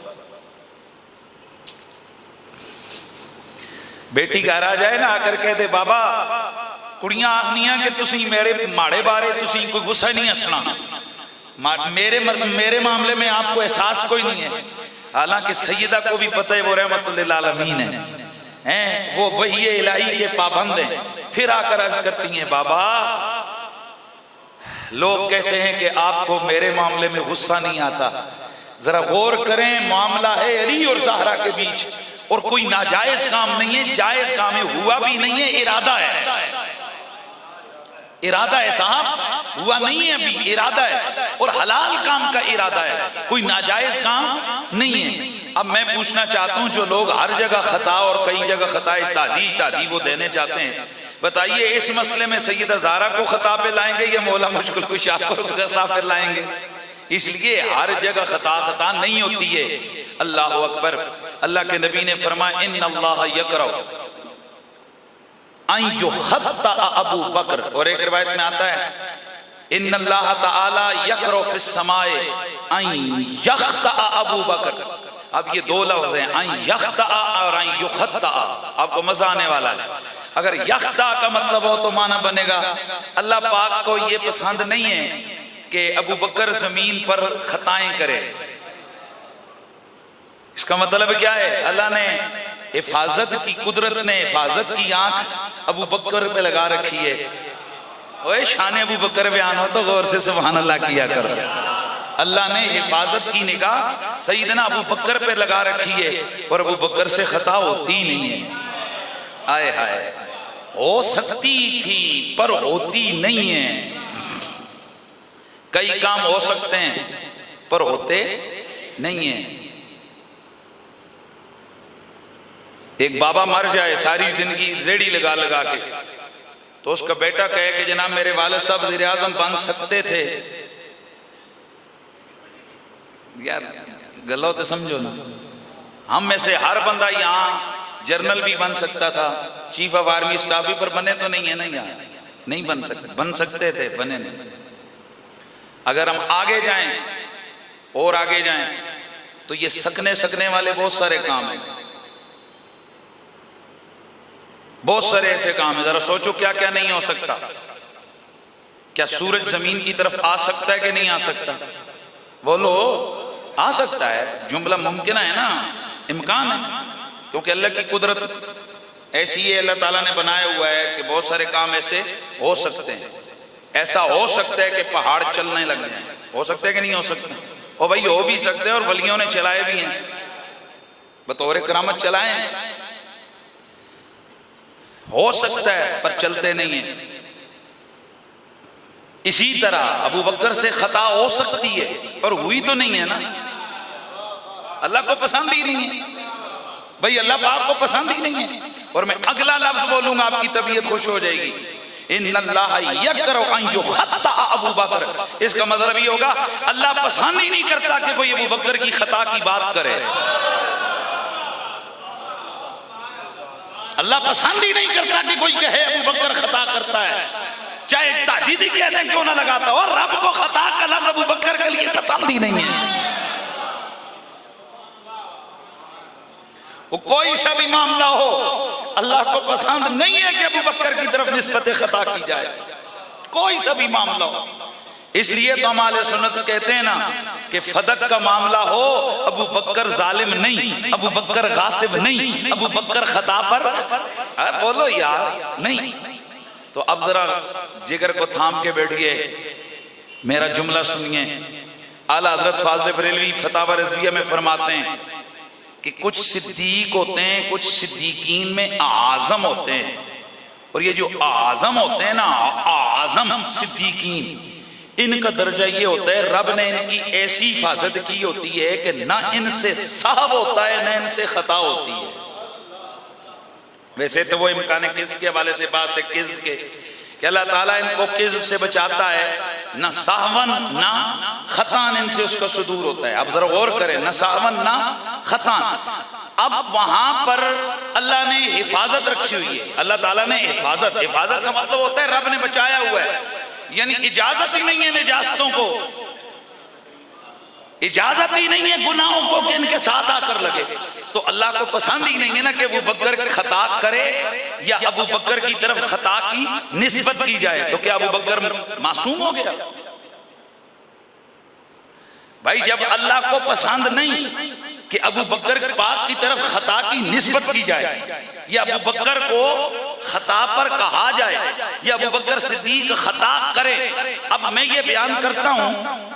बेटी घर आ जाए ना, आकर कहते बाबा कुड़ियां आखनियां कि तुसी मेरे माड़े बारे तुसी कोई गुस्सा नहीं हसना, मेरे मामले में आपको एहसास कोई नहीं है। हालांकि सैयदा को भी पता है वो रहमतुल लिल आलमीन हैं, वो वही इलाही के पाबंद हैं। फिर आकर अर्ज करती हैं बाबा लोग कहते हैं कि आपको मेरे मामले में गुस्सा नहीं आता, जरा गौर करें, मामला है अली और ज़हरा के बीच और कोई नाजायज काम नहीं है, जायज काम है, हुआ भी नहीं है, इरादा है, इरादा है साहब, हुआ नहीं है अभी, इरादा है और हलाल काम का इरादा है, कोई नाजायज काम नहीं है। अब मैं पूछना चाहता हूं जो लोग हर जगह खता और कई जगह खताए तादी वो देने चाहते हैं, बताइए इस मसले में सैयदा ज़हरा को खता पे लाएंगे या मौला मुश्किल कुशा को खता पे लाएंगे? इसलिए हर जगह खता नहीं होती है। अल्लाह अकबर। अल्लाह के नबी ने फरमाया इन्नल्लाह यकरहु अन युहत्ता अबू बकर, और एक रिवायत में आता है इन्नल्लाह तआला यकरहु फिस समाए अन यख्ता अबू बकर। अब ये दो लफ्ज हैं, अन यख्ता और अन युहत्ता, आपको मजा आने वाला है। अगर यख्ता का मतलब हो तो माना बनेगा अल्लाह पाक को ये पसंद नहीं है कि अबू बकर जमीन पर खताएं करे। इसका मतलब क्या है? अल्लाह ने हिफाजत की, कुदरत ने हिफाजत की आंख अबू बकर पे लगा रखी है। ओए शान अबू बकर बयान हो तो गौर से सुभान अल्लाह किया करो। अल्लाह ने हिफाजत की निगाह सईदना अबू बकर पे लगा रखी है और अबू बकर से खता होती नहीं है। आए हाय, हो सकती थी पर होती नहीं है। कई काम हो सकते हैं पर होते नहीं है। एक बाबा मर जाए, सारी जिंदगी रेड़ी लगा लगा के, तो उसका बेटा कहे कि जनाब मेरे वालिद साहब वज़ीर आज़म बन सकते थे। यार गलो तो समझो ना, हम में से हर बंदा यहाँ जर्नल भी बन सकता था, चीफ ऑफ आर्मी स्टाफ भी, पर बने तो नहीं है ना यार, नहीं बन सकते। बन सकते थे, बने नहीं। अगर हम आगे जाएं और आगे जाएं तो ये सकने वाले बहुत सारे काम हैं, बहुत सारे ऐसे काम है। जरा सोचो क्या क्या नहीं हो सकता। क्या सूरज जमीन की तरफ आ सकता है कि नहीं आ सकता? बोलो, आ सकता है। जुमला मुमकिन है ना, इम्कान है, क्योंकि अल्लाह की कुदरत ऐसी है, अल्लाह ताला ने बनाया हुआ है कि बहुत सारे काम ऐसे हो सकते हैं। ऐसा हो सकता है कि पहाड़ चलने लग जाए, हो सकता है कि नहीं हो सकता? और भाई हो भी सकते हैं, और वलियों ने चलाए भी हैं, बतौर करामत चलाए हैं। हो सकता है पर चलते नहीं है। इसी तरह अबू बकर से खता हो सकती है पर हुई तो नहीं है ना। अल्लाह को पसंद ही नहीं है भाई, अल्लाह पाक को पसंद ही नहीं है। और मैं अगला लफ्ज बोलूंगा, आपकी तबीयत खुश हो जाएगी। इन्नल्लाह यकरहु अन युखत्ता अबू बकर। इसका मतलब ये होगा अल्लाह पसंद ही नहीं करता कि कोई अबू बकर की खता की बात करे। अल्लाह पसंद ही नहीं करता कि कोई कहे अबू बकर खता करता है, चाहे ताजीदी कहने क्यों ना लगाता। और रब को खता का लफ्ज अबू बकर के लिए पसंद ही नहीं है। वो कोई सा भी मामला हो, अल्लाह को पसंद नहीं है कि अबू बकर की तरफ निस्बत खता की जाए, कोई सा भी मामला हो। इसलिए तो हमारे सुन्नत कहते हैं ना कि फदक का मामला हो, अबू बकर जालिम नहीं, अबू बकर गासिब नहीं, अबू बकर खता पर बोलो यार नहीं। तो अब जरा जिगर को थाम के बैठिए, मेरा जुमला सुनिए। आला हजरत फाज़िल बरेलवी फतावा रज़विया में फरमाते हैं कि कुछ सिद्दीक होते हैं, कुछ सिद्दीकीन में आज़म होते हैं। और ये जो आज़म होते हैं ना, आज़म सिद्दीकीन, इनका दर्जा ये होता है रब ने इनकी ऐसी हिफाजत की होती है कि ना इनसे साहब होता है ना इनसे खता होती है। वैसे तो वो इम्कान किस्म के हवाले से बात है किस्म के कि अल्लाह ताला इनको किस्म से बचाता है, ना साहवन ना खतान इनसे उसका सुदूर होता है। अब जरा गौर करें, ना साहवन ना खतान। अब वहां पर अल्लाह ने हिफाजत रखी हुई है। अल्लाह ताला ने हिफाजत का मतलब होता है रब ने बचाया हुआ है, यानी इजाजत ही नहीं है निजास्तों को, इजाजत ही नहीं है गुनाहों को कि इनके साथ आकर लगे। तो अल्लाह को पसंद ही नहीं है ना कि अबू बकर खता करे या अबू बकर की तरफ खता की निस्बत की जाए। तो क्या अबू बकर मासूम हो गया? भाई जब अल्लाह को पसंद नहीं कि अबू बकर पाक की तरफ खता की निस्बत की जाए या अबू बकर को खता पर कहा जाए या अबू बकर सिद्दीक खता करे, अब मैं ये बयान करता हूं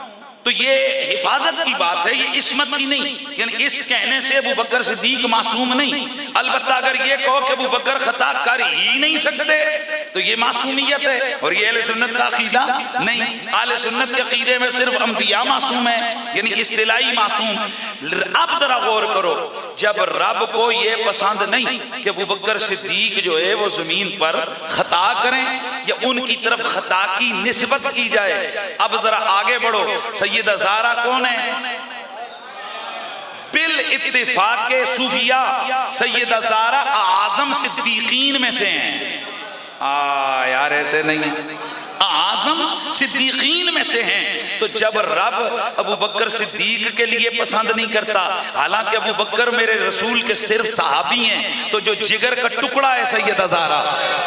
तो ये हिफाजत की बात है, ये इस्मत की नहीं। यानी इस कहने से अबू बकर सिद्दीक मासूम नहीं। अलबत्ता अगर ये कहो कि अबू बकर खता कर ही नहीं सकते तो ये मासूमियत है, और ये अहले सुन्नत का अकीदा नहीं। अहले सुन्नत के अकीदे में सिर्फ अंबिया मासूम है, यानी इस्तिलाई मासूम। अब जरा गौर करो, जब रब को ये पसंद नहीं कि अबू बकर सिद्दीक जो है वो जमीन पर खता करें या उनकी तरफ खता की निस्बत की जाए। अब जरा आगे बढ़ो, सैयदा ज़हरा कौन है? बिल इत्तिफाक के सूफिया सैयदा ज़हरा आज़म सिद्दीकीन में से हैं। यार ऐसे नहीं, आजम सिद्दीकीन में से हैं। तो जब रब अबू बकर सिद्दीक के लिए पसंद नहीं करता, हालांकि अबू बकर मेरे रसूल के सिर्फ सहाबी हैं, तो जो जिगर का टुकड़ा है सैयदा ज़हरा,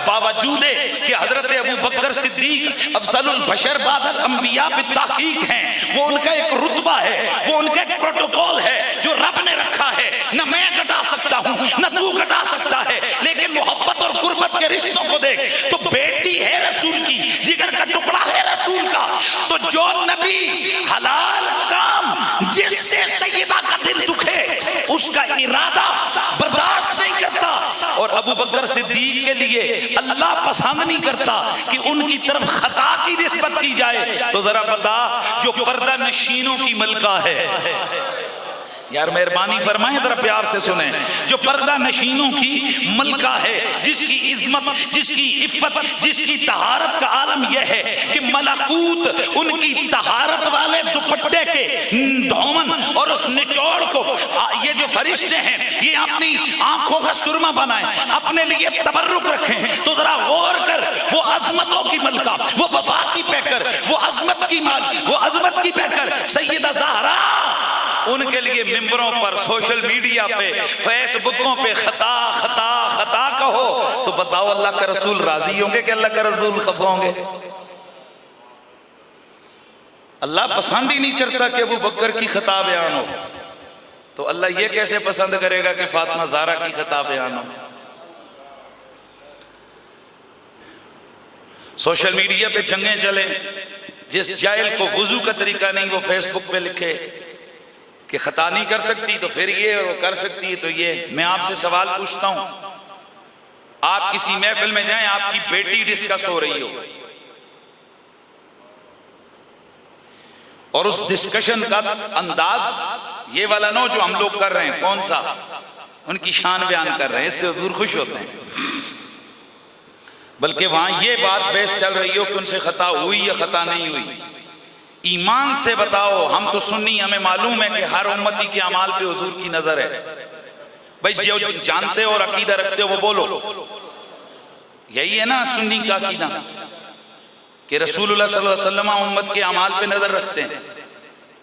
बावजूद कि हजरत अबू बकर सिद्दीक अफजलुल बशर बादल अंबिया बित्ताकीक हैं, वो उनका एक रुतबा है, वो उनका एक प्रोटोकॉल है जो रब ने रखा है, न मैं घटा सकता हूं न तू घटा सकता है। लेकिन मोहब्बत और गुर्बत के रिश्तों को देख, तो बेटी है रसूल की, जिगर का टुकड़ा है रसूल का, तो जो नबी हलाल काम जिससे सैयदा का दिल दुखे उसका इरादा बर्दाश्त नहीं करता। और अबू बकर सिद्दीक के लिए अल्लाह पसंद नहीं करता कि उनकी तरफ खता की निस्बत की जाए। तो जरा बता, जो पर्दा नशीनों की मलका है, यार मेहरबानी फरमाएं जरा प्यार से सुने, जो पर्दा नशीनों की मलका है, जिसकी इज्मत, जिसकी इफ्फत, जिसकी तहारत का आलम यह है कि मलकूत उनकी तहारत वाले दुपट्टे के धौमन और उस निचोड़ को ये जो फरिश्ते हैं ये अपनी आंखों का सुरमा बनाए, अपने लिए तबर्रुक रखें। तो जरा गौर कर, वो अजमतों की मलका, वो वफा की पैकर, वो अजमत की माल, वो अजमत की पैकर सैयदा ज़हरा, उनके लिए मिंबरों पर, सोशल मीडिया पे, फेसबुकों पे खता खता खता कहो, तो बताओ अल्लाह का रसूल राजी होंगे कि अल्लाह का रसूल खफा होंगे? अल्लाह पसंद ही नहीं करता कि अबू बकर की खता बयान हो, तो अल्लाह ये कैसे पसंद करेगा कि फातिमा ज़हरा की खता बयान हो? सोशल मीडिया पे जंगें चले, जिस जाहिल को वुजू का तरीका नहीं वो फेसबुक पे लिखे कि खता नहीं कर सकती तो फिर ये, और कर सकती है तो ये। मैं आपसे सवाल पूछता हूं, आप किसी महफिल में जाएं, आपकी बेटी डिस्कस हो रही हो और उस डिस्कशन का अंदाज ये वाला ना जो हम लोग कर रहे हैं, कौन सा, उनकी शान बयान कर रहे हैं, इससे हुजूर खुश होते हैं, बल्कि वहां ये बात बहस चल रही हो कि उनसे खता हुई या खता नहीं हुई। ईमान से बताओ, हम तो सुन्नी, हमें मालूम है कि हर उम्मती के अमाल पे हुजूर की नजर है। भाई जो जानते हो और अकीदा रखते हो वो बोलो, यही है ना सुन्नी का अकीदा कि रसूलुल्लाह सल्लल्लाहु अलैहि वसल्लम उम्मत के अमाल पे नजर रखते हैं।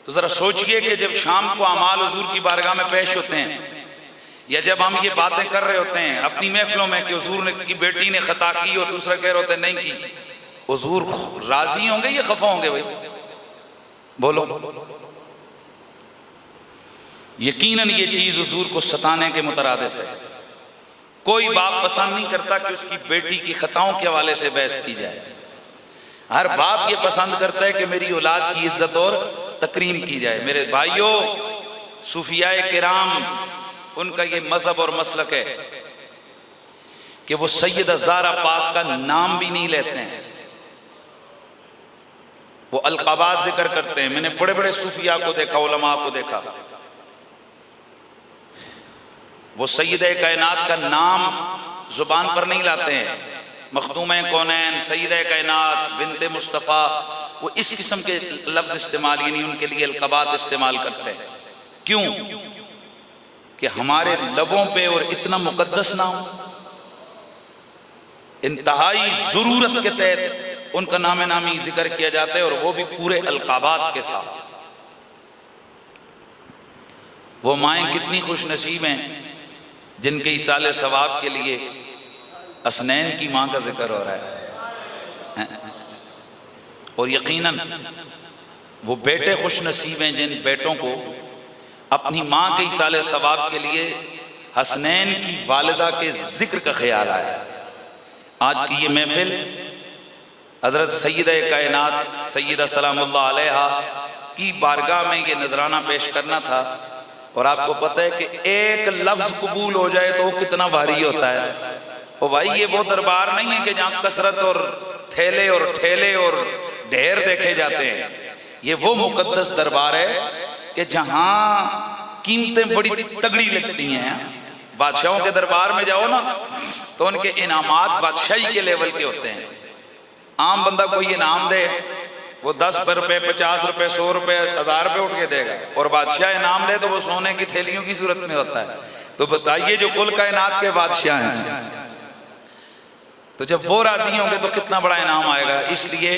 तो जरा सोचिए कि जब शाम को अमाल हुजूर की बारगाह में पेश होते हैं, या जब हम ये बातें कर रहे होते हैं अपनी महफिलों में कि हुजूर की बेटी ने खता की और दूसरा कह रहे होते हैं नहीं की, हुजूर राजी होंगे या खफा होंगे? भाई बोलो। यकीनन ये चीज हुजूर को सताने के मुतरादिफ है। कोई बाप पसंद नहीं करता कि उसकी बेटी की खताओं के हवाले से बहस की जाए। हर बाप ये पसंद करता है कि मेरी औलाद की इज्जत और तकरीम की जाए। मेरे भाइयों, सूफियाए किराम, उनका ये मजहब और मसलक है कि वो सैयदा ज़हरा पाक का नाम भी नहीं लेते हैं, वो अलक़ाबात जिक्र करते हैं। मैंने बड़े बड़े सूफिया को देखा, उलमा को देखा, वो सैयदा कायनात का नाम जुबान पर नहीं लाते हैं। मखदूम कौनैन, सैयदा कायनात, बिन्ते मुस्तफ़ा, वो इस किस्म के लफ्ज़ इस्तेमाल, यानी उनके लिए अलक़ाबात इस्तेमाल करते हैं। क्यों? कि हमारे लबों पे और इतना मुकद्दस ना हो, इंतहाई ज़रूरत के तहत उनका नाम नामी जिक्र किया जाता है, और वो भी पूरे अलक़ाबात के साथ। वो माएँ कितनी खुश नसीब हैं जिनके इसाले सवाब के लिए असनैन की माँ का जिक्र हो रहा है। और यकीनन वो बेटे खुश नसीब हैं जिन बेटों को अपनी माँ के इसाले सवाब के लिए हसनैन की वालिदा के जिक्र का ख्याल आया। आज की ये महफिल हजरत सैयदा कायनात सैयदा सलामुल्लाह अलैहा की बारगाह में ये नजराना पेश करना था। और आपको पता है कि एक लफ्ज कबूल हो जाए तो कितना भारी होता है। और भाई ये वो दरबार नहीं है कि जहाँ कसरत और थैले और ठेले और ढेर देखे जाते हैं। ये वो मुकद्दस दरबार है कि जहाँ कीमतें बड़ी तगड़ी लगती हैं। बादशाहों के दरबार में जाओ ना तो उनके इनामात बादशाही के लेवल के होते हैं। आम बंदा कोई इनाम दे वो 10 रुपए, 50 रुपए, 100 रुपए, 1000 रुपए उठ के देगा, और बादशाह इनाम ले तो वो सोने की थैलियों की सूरत में होता है। तो बताइए जो कुल कायनात के बादशाह हैं, तो जब वो राजी होंगे तो कितना बड़ा इनाम आएगा। इसलिए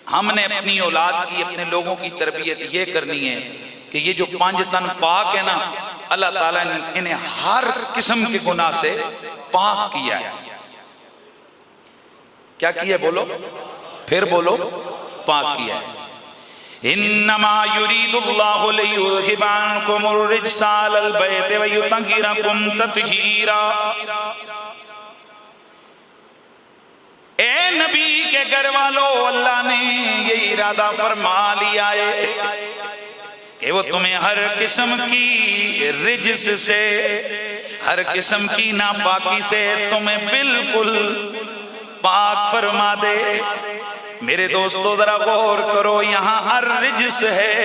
हमने अपनी औलाद की, अपने लोगों की तरबियत ये करनी है कि ये जो 5 तन पाक है ना, अल्लाह ताला ने इन्हें हर किस्म के गुनाह से पाक किया है। क्या किया बोलो, फिर बोलो, पाक किया है। इन्नमा युरीदुल्लाहु लियुज़हिबा अन्कुमुर रिज्सा अहलल बैति व युतहिरकुम तत्हीरा। ए नबी के घर वालों, अल्लाह ने ये इरादा फरमा लिया है कि वो तुम्हें हर किस्म की रिज्स से, हर किस्म की नापाकी से तुम्हें बिल्कुल पाक फरमा दे। मेरे दोस्तों जरा गौर करो, यहाँ हर रिज्स है।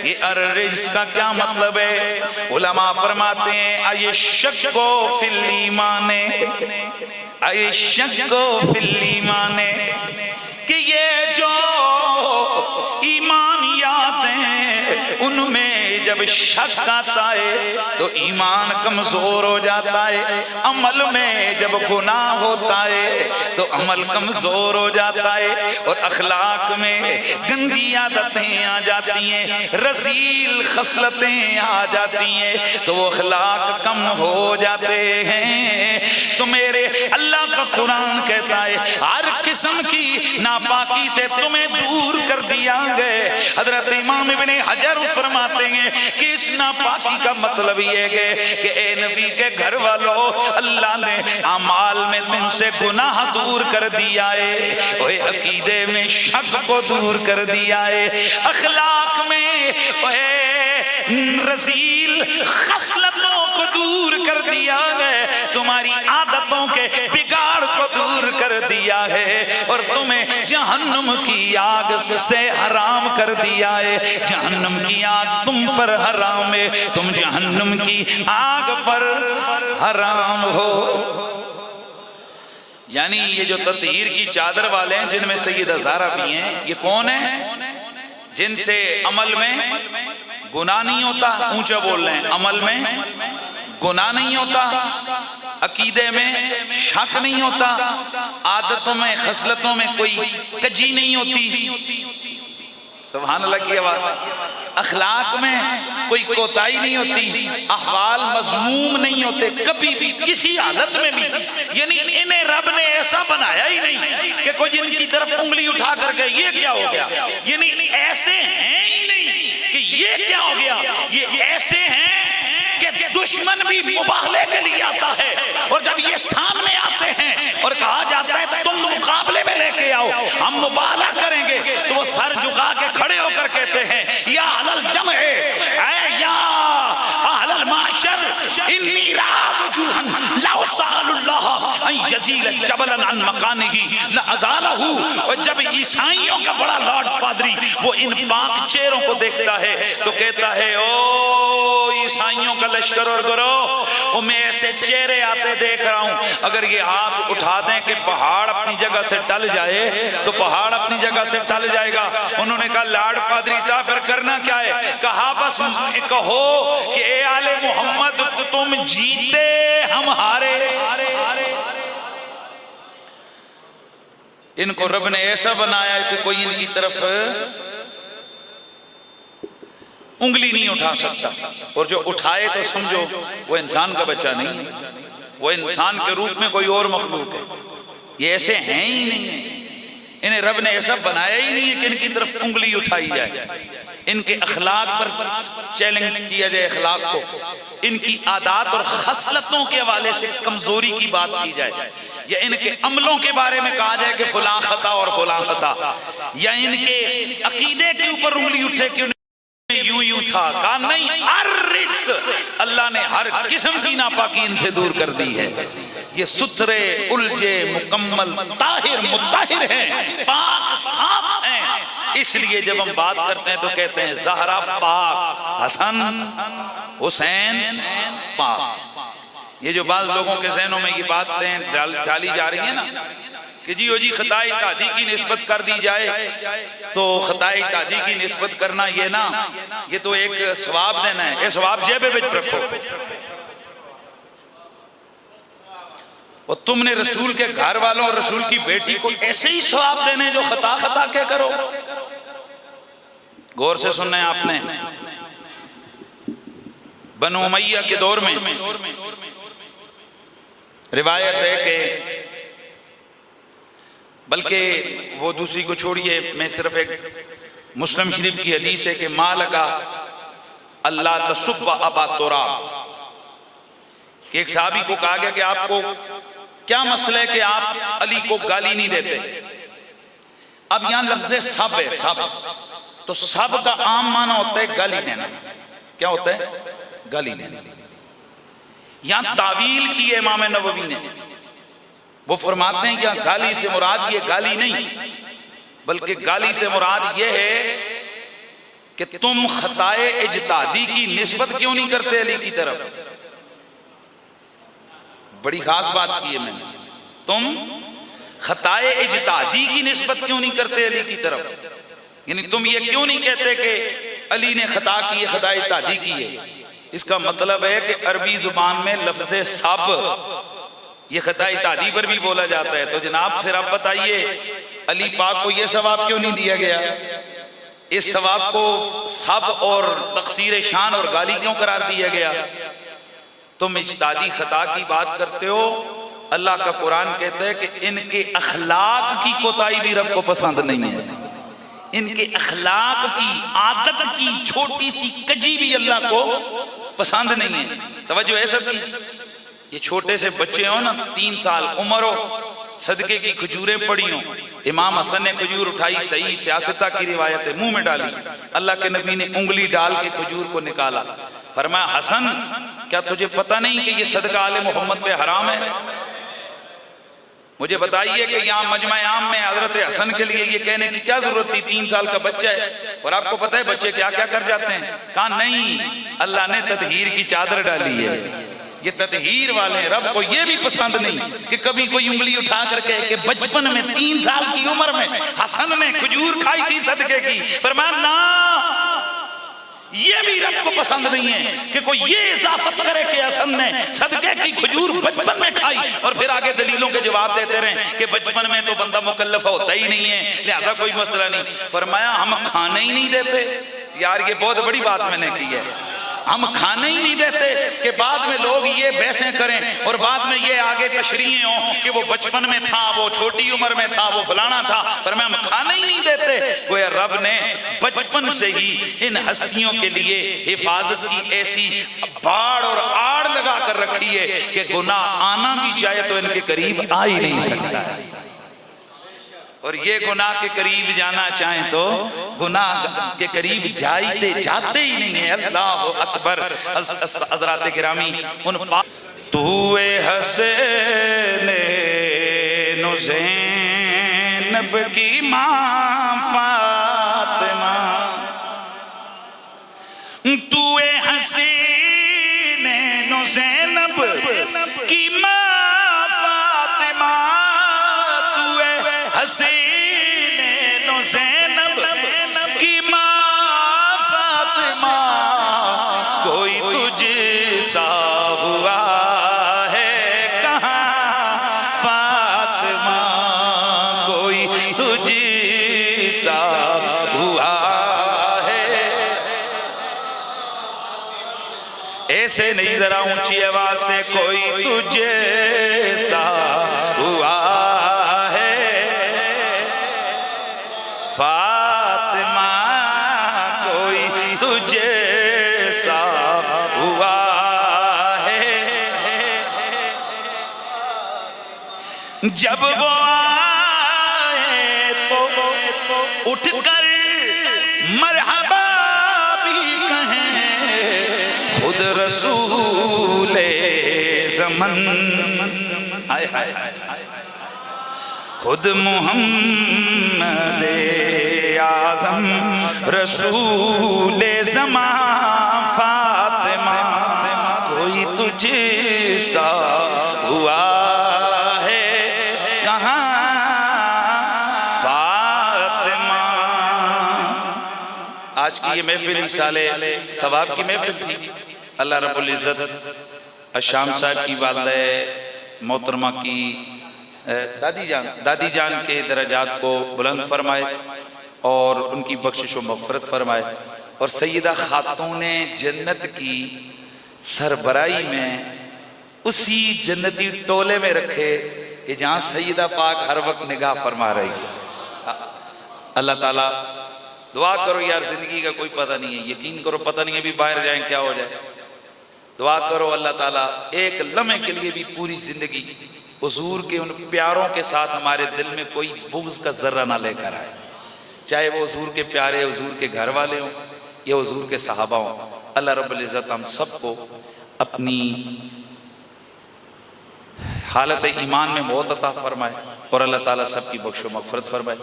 ये हर रिज्स का क्या मतलब है? उलमा फरमाते हैं अयशक्को फिल ईमाने, अयशक्को फिल ईमाने, कि ये जो ईमानियात हैं उनमें जब शक आता है तो ईमान कमजोर हो जाता है। अमल में जब गुनाह होता है तो अमल कमजोर हो जाता है, और अखलाक में गंदी आदतें आ जाती हैं, रसील खसलतें आ जाती हैं, तो वो अखलाक कम हो जाते हैं। तो मेरे अल्लाह का कुरान कहता है हर किस्म की नापाकी से तुम्हें दूर कर दिया गया। हजरत इमाम इब्ने हजर फरमाते हैं कि इस नापाकी का मतलब ये है कि ए नबी के घर वालों, अल्लाह ने अमाल में तुमसे गुनाह दूर कर दिया है, ओए अकीदे में शक को दूर कर दिया है, अखलाक में ओए रसील खसलतों को दूर कर दिया है, तुम्हारी आदतों के बिगाड़ को दूर कर दिया है, और तुम्हें जहन्नुम की आग से हराम कर दिया है। जहन्नुम की आग तुम पर हराम है, तुम जहन्नुम की आग पर हराम हो। यानी ये जो तत्हीर की चादर वाले हैं, जिनमें सैयदा ज़हरा भी हैं, ये कौन है? जिनसे अमल में गुनाह नहीं होता, ऊंचा बोल रहे हैं, अमल में गुनाह नहीं होता, अकीदे में शक नहीं होता, आदतों में खसलतों में कोई कजी नहीं होती, सुभान अल्लाह की आवाज, अखलाक में कोई कोताही नहीं होती, अहवाल मज़मूम नहीं होते कभी भी किसी हालत में भी। यानी इन्हें रब ने ऐसा बनाया ही नहीं कि कोई इनकी तरफ उंगली उठा करके ये क्या हो गया, यानी ऐसे हैं ही नहीं कि ये क्या हो गया। ये ऐसे हैं कि दुश्मन भी मुबाहले के लिए आता है, और जब ये सामने आते हैं और कहा जाता है तुम मुकाबले में लेके आओ, हम मुबाहला करेंगे, तो वो सर झुका के खड़े होकर कहते हैं या अहलल जम है, या अहलल माशर इन्नी राजुहन लौ सालुल्लाह अन यजील जबलन अन मकानिही लअज़ालहु। और जब ईसाइयों का बड़ा लॉर्ड पादरी वो इन पाक चेहरों को देखता है तो कहता है ओ ईसाइयों का लश्कर और गिरोह, मैं ऐसे चेहरे आते देख रहा हूं, अगर ये हाथ उठा दें कि पहाड़ अपनी जगह से टल जाए तो पहाड़ अपनी जगह से टल जाएगा। उन्होंने कहा लॉर्ड पादरी साहब फिर करना क्या है? कहा बस कहो कि ए आले मोहम्मद तुम जीते हम हारे। इनको रब ने ऐसा बनाया है कि कोई इनकी तरफ उंगली नहीं उठा सकता, और जो उठाए तो समझो वो इंसान का बच्चा नहीं, वो इंसान के रूप में कोई और मखलूक है। ये ऐसे हैं ही नहीं है, इन्हें रब ने ऐसा बनाया ही नहीं है कि इनकी तरफ उंगली उठाई जाए, इनके अखलाक पर चैलेंज किया जाए, अखलाक को, इनकी आदात और खसलतों के हवाले से कमजोरी की बात की जाए, या इनके अमलों के बारे में कहा जाए कि फलां खता और फलां खता, या इनके अकीदे के ऊपर उंगली उठे कि यूं यूं था। कहा नहीं, अल्लाह ने हर किस्म की नापाकी इनसे दूर कर दी है। ये सुथरे उलझे मुकम्मल ताहिर मुत्ताहिर हैं, पाक साफ हैं। इसलिए जब हम बात करते हैं तो कहते हैं ज़हरा पाक, हसन हुसैन पाक। ये जो बाज़ लोगों के ज़हनों में ये बातें डाली जा रही है ना कि जी ओ जी खताई दादी की निस्बत कर दी जाए, तो खताई दादी की निस्बत करना ये ना, ये तो एक सवाब देना है, ये सवाब जेब में रखो। और तुमने रसूल के घर वालों और रसूल की बेटी को ऐसे ही सवाब देने जो खता खता के करो। गौर से सुनना है आपने। बनु उमैया के दौर में रिवायत है कि, बल्कि वो दूसरी को छोड़िए, मैं सिर्फ एक मुस्लिम शरीफ की हदीस है कि माँ लगा अल्लाह तसुब अबा तोरा, एक साहबी को कहा गया कि आपको क्या मसला है कि आप अली को गाली नहीं देते। अब यहां लफ्ज़ सब है, सब, तो सब का आम माना होता है गाली देना। क्या होता है? गाली देना। यहां तावील की है इमाम नववी ने, वो फरमाते हैं कि गाली से मुराद ये गाली नहीं, बल्कि गाली से मुराद ये है कि तुम खताए इज्तिहादी की निस्बत क्यों नहीं करते अली की तरफ। बड़ी खास बात की है मैंने, तुम खताए इज्तिहादी की निस्बत क्यों नहीं करते अली की तरफ। यानी तुम ये क्यों नहीं कहते कि अली ने खता की है, खताए इज्तिहादी की है। इसका मतलब है कि अरबी जुबान में लफ्ज़ सब ये खताए इज्तिहादी पर भी बोला जाता है। तो जनाब फिर आप बताइए अली पाक को यह सवाब क्यों नहीं दिया गया? इस सवाब को सब और तकसीर शान और गाली क्यों करार दिया गया? तुम इज्तिहादी खता की बात करते हो। अल्लाह का कुरान कहता है कि इनके अखलाक की कोताही भी रब को पसंद नहीं है। इनके अखलाक की, आदत की छोटी सी कजी भी अल्लाह को पसंद नहीं है। तवज्जो है सबकी। ये छोटे से बच्चे हो ना, 3 साल उम्र हो, सदके की खजूरें पड़ी हो, इमाम हसन ने खजूर उठाई, सही सियासता की रिवायत है, मुंह में डाली, अल्लाह के नबी ने उंगली डाल के खजूर को निकाला, फरमाया हसन क्या तुझे पता नहीं कि ये सदका आले मोहम्मद पे हराम है? मुझे बताइए कि यहाँ मजमा आम में हजरत हसन के लिए ये कहने की क्या जरूरत थी? 3 साल का बच्चा है और आपको पता है बच्चे क्या क्या कर जाते हैं। कहा नहीं, अल्लाह ने तदहीर की चादर डाली है। ये तदहीर वाले रब को ये भी पसंद नहीं कि कभी कोई उंगली उठा कर कहे कि बचपन में 3 साल की उम्र में हसन ने खजूर खाई थी सदके की। फरमाया ना, ये भी रब को पसंद नहीं है कि कोई ये इजाफत करे कि हसन ने सदके की खजूर बचपन में खाई और फिर आगे दलीलों के जवाब देते रहे कि बचपन में तो बंदा मुकल्लफ होता ही नहीं है, लिहाजा कोई मसला नहीं। फरमाया हम खाने ही नहीं देते। यार ये बहुत बड़ी बात मैंने की है, हम खाने ही नहीं देते कि बाद में लोग ये बहसें करें और बाद में ये आगे तशरीहें हो कि वो बचपन में था, वो छोटी उम्र में था, वो फलाना था। पर मैं हम खाने ही नहीं देते। गोया रब ने बचपन से ही इन हस्तियों के लिए हिफाजत की ऐसी बाड़ और आड़ लगा कर रखी है कि गुनाह आना भी चाहे तो इनके करीब आ ही नहीं सकता है, और ये गुनाह के करीब जाना चाहें तो गुनाह के करीब जाते ही नहीं है। अल्लाह अकबर। हज़रात गिरामी, उन तूए हसने ज़ैनब की माँ फातिमा, तूए हसने ज़ैनब की माँ फातिमा, हसीने ज़ैनब की माँ फातिमा, कोई तुझसा हुआ है कहाँ फातिमा, कोई तुझसा हुआ है। ऐसे नहीं, जरा ऊंची आवाज से, कोई तुझसा हुआ फातिमा, कोई तुझे सा हुआ है। जब वो आए तो उठकर मरहबा भी कहें, खुद रसूले ज़मन, हाय हाय खुद मोहम्मद आज़म रसूले ज़मा फातिमा, कोई तुझसा हुआ है कहाँ फातिमा। आज की ये महफिल साले सवाब की महफिल थी। अल्लाह रब्बुल इज़्ज़त अशाम साहब की वालिदा मोहतरमा की दादी जान के दर्जात को बुलंद फरमाए और उनकी बख्शिश व मग़फ़िरत फरमाए, और सैयदा खातून जन्नत की सरबराही में उसी जन्नती टोले में रखे कि जहाँ सैयदा पाक हर वक्त निगाह फरमा रही है। अल्लाह ताला, दुआ करो यार, जिंदगी का कोई पता नहीं है, यकीन करो पता नहीं है भी बाहर जाएं क्या हो जाए। दुआ करो अल्लाह ताला एक लम्हे के लिए भी पूरी जिंदगी हुजूर के उन प्यारों के साथ हमारे दिल में कोई बुग़्ज़ का जर्रा ना लेकर आए, चाहे वो हुजूर के प्यारे, हुजूर के घर वाले हों या हुजूर के सहाबा हों। अल्लाह रब्बुल इज़्ज़त हम सबको अपनी हालत ईमान में मौत अता फरमाए और अल्लाह ताला सबकी बख्शो मग़फ़िरत फरमाए।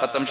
ख़त्म।